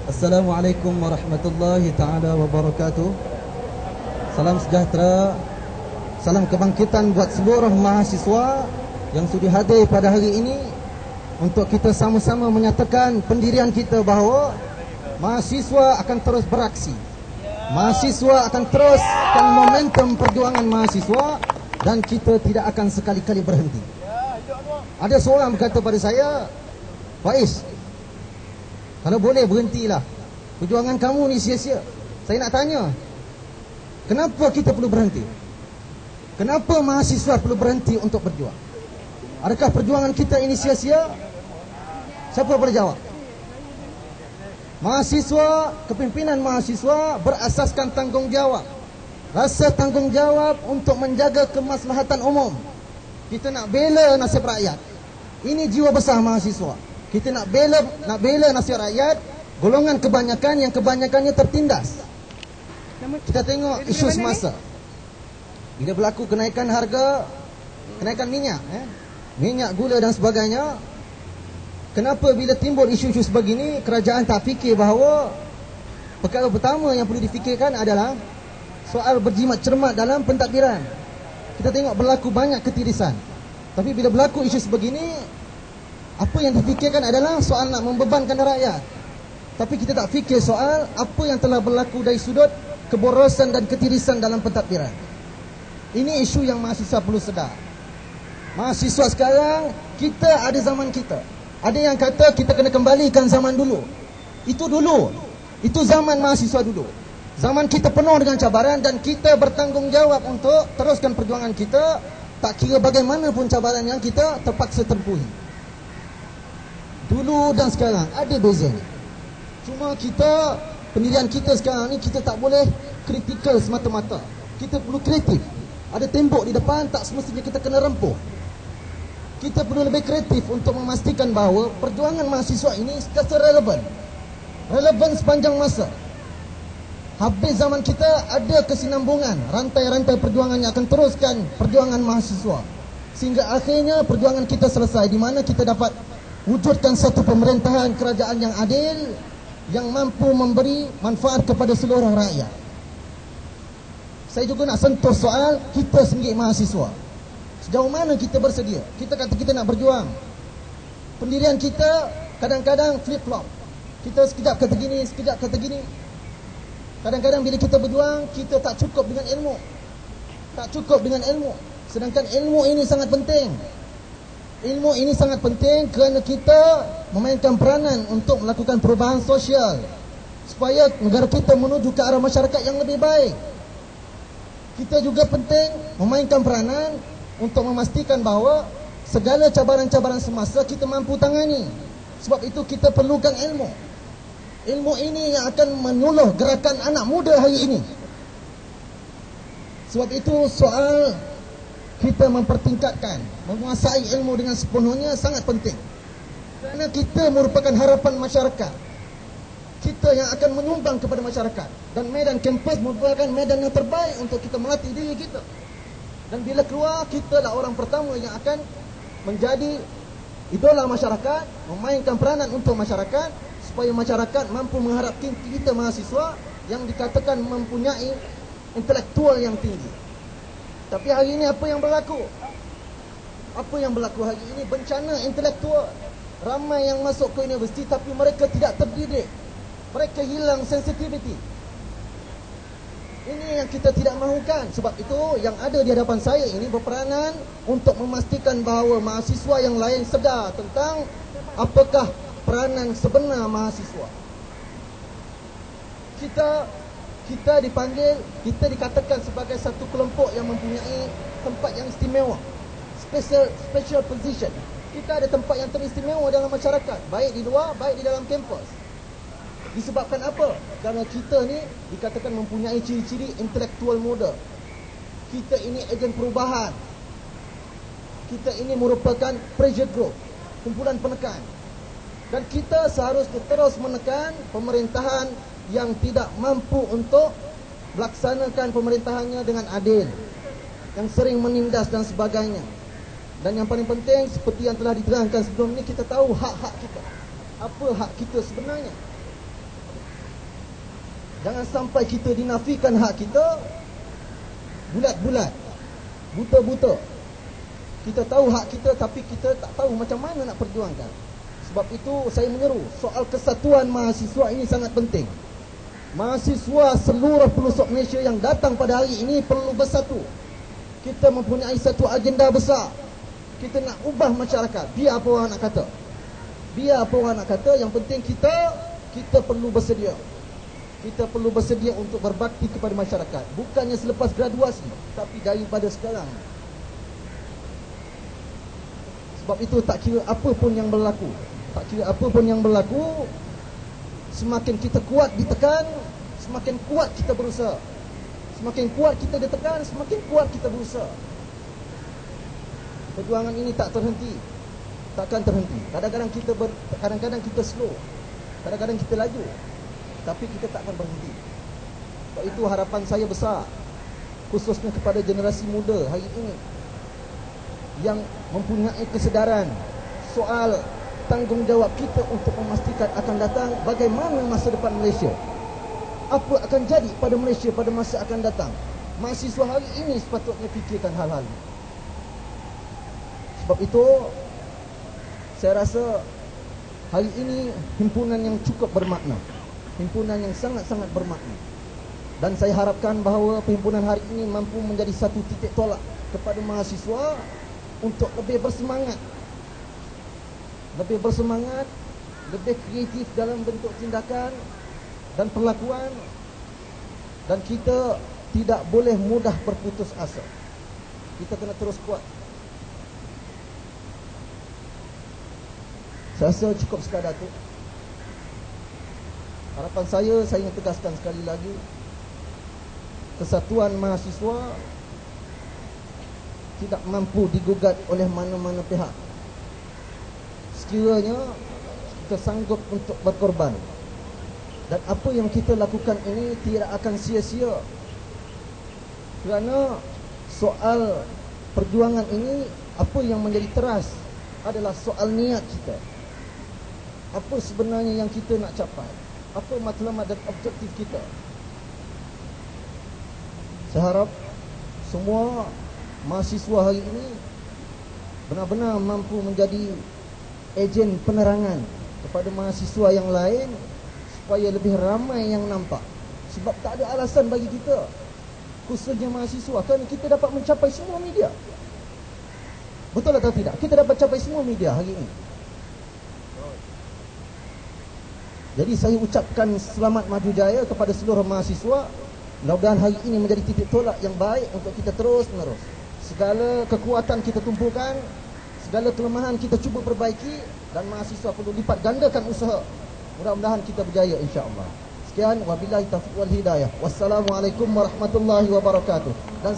Assalamualaikum warahmatullahi ta'ala wabarakatuh. Salam sejahtera, salam kebangkitan buat seluruh mahasiswa yang sudi hadir pada hari ini untuk kita sama-sama menyatakan pendirian kita bahawa mahasiswa akan terus beraksi. Mahasiswa akan teruskan momentum perjuangan mahasiswa dan kita tidak akan sekali-kali berhenti. Ada seorang berkata pada saya, Faiz, kalau boleh berhentilah, perjuangan kamu ni sia-sia. Saya nak tanya, kenapa kita perlu berhenti? Kenapa mahasiswa perlu berhenti untuk berjuang? Adakah perjuangan kita ini sia-sia? Siapa boleh jawab? Mahasiswa, kepimpinan mahasiswa berasaskan tanggungjawab, rasa tanggungjawab untuk menjaga kemaslahatan umum. Kita nak bela nasib rakyat. Ini jiwa besar mahasiswa. Kita nak bela nasib rakyat, golongan kebanyakan yang kebanyakannya tertindas. Kita tengok isu semasa. Bila berlaku kenaikan harga, kenaikan minyak, minyak, gula dan sebagainya. Kenapa bila timbul isu-isu sebegini, kerajaan tak fikir bahawa perkara pertama yang perlu difikirkan adalah soal berjimat cermat dalam pentadbiran. Kita tengok berlaku banyak ketirisan. Tapi bila berlaku isu sebegini, apa yang difikirkan adalah soal nak membebankan rakyat. Tapi kita tak fikir soal apa yang telah berlaku dari sudut keborosan dan ketirisan dalam pentadbiran. Ini isu yang mahasiswa perlu sedar. Mahasiswa sekarang, kita ada zaman kita. Ada yang kata kita kena kembalikan zaman dulu. Itu dulu. Itu zaman mahasiswa dulu. Zaman kita penuh dengan cabaran dan kita bertanggungjawab untuk teruskan perjuangan kita, tak kira bagaimanapun cabaran yang kita terpaksa tempuhi. Dulu dan sekarang ada beza. Cuma kita, pendirian kita sekarang ni, kita tak boleh kritikal semata-mata. Kita perlu kreatif. Ada tembok di depan, tak semestinya kita kena rempuh. Kita perlu lebih kreatif untuk memastikan bahawa perjuangan mahasiswa ini sentiasa relevan. Relevan sepanjang masa. Habis zaman kita, ada kesinambungan, rantai-rantai perjuangan yang akan teruskan perjuangan mahasiswa. Sehingga akhirnya perjuangan kita selesai, di mana kita dapat wujudkan satu pemerintahan kerajaan yang adil, yang mampu memberi manfaat kepada seluruh rakyat. Saya juga nak sentuh soal kita sendiri mahasiswa. Sejauh mana kita bersedia? Kita kata kita nak berjuang. Pendirian kita kadang-kadang flip-flop. Kita sekejap kata gini, sekejap kata gini. Kadang-kadang bila kita berjuang, kita tak cukup dengan ilmu. Tak cukup dengan ilmu. Sedangkan ilmu ini sangat penting. Ilmu ini sangat penting kerana kita memainkan peranan untuk melakukan perubahan sosial, supaya negara kita menuju ke arah masyarakat yang lebih baik. Kita juga penting memainkan peranan untuk memastikan bahawa segala cabaran-cabaran semasa kita mampu tangani. Sebab itu kita perlukan ilmu. Ilmu ini yang akan menyuluh gerakan anak muda hari ini. Sebab itu soal kita mempertingkatkan, menguasai ilmu dengan sepenuhnya sangat penting. Kerana kita merupakan harapan masyarakat. Kita yang akan menyumbang kepada masyarakat. Dan medan kampus merupakan medan yang terbaik untuk kita melatih diri kita. Dan bila keluar, kita lah orang pertama yang akan menjadi idola masyarakat, memainkan peranan untuk masyarakat, supaya masyarakat mampu mengharapkan kita mahasiswa yang dikatakan mempunyai intelektual yang tinggi. Tapi hari ini apa yang berlaku? Apa yang berlaku hari ini? Bencana intelektual. Ramai yang masuk ke universiti tapi mereka tidak terdidik. Mereka hilang sensitivity. Ini yang kita tidak mahukan. Sebab itu yang ada di hadapan saya ini berperanan untuk memastikan bahawa mahasiswa yang lain sedar tentang apakah peranan sebenar mahasiswa. Kita dipanggil, kita dikatakan sebagai satu kelompok yang mempunyai tempat yang istimewa, special position. Kita ada tempat yang teristimewa dalam masyarakat, baik di luar, baik di dalam kampus. Disebabkan apa? Kerana kita ni dikatakan mempunyai ciri-ciri intelektual muda. Kita ini ejen perubahan. Kita ini merupakan pressure group, kumpulan penekan. Dan kita seharusnya terus menekan pemerintahan yang tidak mampu untuk melaksanakan pemerintahannya dengan adil, yang sering menindas dan sebagainya. Dan yang paling penting, seperti yang telah diterangkan sebelum ini, kita tahu hak-hak kita. Apa hak kita sebenarnya? Jangan sampai kita dinafikan hak kita bulat-bulat, buta-buta. Kita tahu hak kita tapi kita tak tahu macam mana nak perjuangkan. Sebab itu saya menyeru, soal kesatuan mahasiswa ini sangat penting. Mahasiswa seluruh pelosok Malaysia yang datang pada hari ini perlu bersatu. Kita mempunyai satu agenda besar. Kita nak ubah masyarakat. Biar apa orang nak kata. Biar apa orang nak kata, yang penting kita perlu bersedia. Kita perlu bersedia untuk berbakti kepada masyarakat. Bukannya selepas graduasi, tapi daripada sekarang. Sebab itu tak kira apa pun yang berlaku. Tak kira apa pun yang berlaku, semakin kita kuat ditekan, semakin kuat kita berusaha. Semakin kuat kita ditekan, semakin kuat kita berusaha. Perjuangan ini tak terhenti. Takkan terhenti. Kadang-kadang kita slow. Kadang-kadang kita laju. Tapi kita tak akan berhenti. Sebab itu harapan saya besar, khususnya kepada generasi muda hari ini yang mempunyai kesedaran soal tanggungjawab kita untuk memastikan akan datang bagaimana masa depan Malaysia. Apa akan jadi pada Malaysia pada masa akan datang. Mahasiswa hari ini sepatutnya fikirkan hal-hal ini. Sebab itu saya rasa hari ini himpunan yang cukup bermakna, himpunan yang sangat-sangat bermakna. Dan saya harapkan bahawa perhimpunan hari ini mampu menjadi satu titik tolak kepada mahasiswa untuk lebih bersemangat, lebih kreatif dalam bentuk tindakan dan perlakuan. Dan kita tidak boleh mudah berputus asa. Kita kena terus kuat. Saya rasa cukup sekadar tu. Harapan saya ingin tegaskan sekali lagi, kesatuan mahasiswa tidak mampu digugat oleh mana-mana pihak. Sekiranya kita sanggup untuk berkorban, dan apa yang kita lakukan ini tidak akan sia-sia. Kerana soal perjuangan ini, apa yang menjadi teras adalah soal niat kita. Apa sebenarnya yang kita nak capai? Apa matlamat dan objektif kita? Saya harap semua mahasiswa hari ini benar-benar mampu menjadi ejen penerangan kepada mahasiswa yang lain, supaya lebih ramai yang nampak. Sebab tak ada alasan bagi kita, khususnya mahasiswa, kerana kita dapat mencapai semua media. Betul atau tidak? Kita dapat capai semua media hari ini. Jadi saya ucapkan selamat maju jaya kepada seluruh mahasiswa. Mudah-mudahan hari ini menjadi titik tolak yang baik untuk kita terus menerus. Segala kekuatan kita tumpukan, segala kelemahan kita cuba perbaiki, dan mahasiswa perlu lipat gandakan usaha. Mudah-mudahan kita berjaya insya-Allah. Sekian, wabillahi taufiq wal hidayah. Wassalamualaikum warahmatullahi wabarakatuh. Dan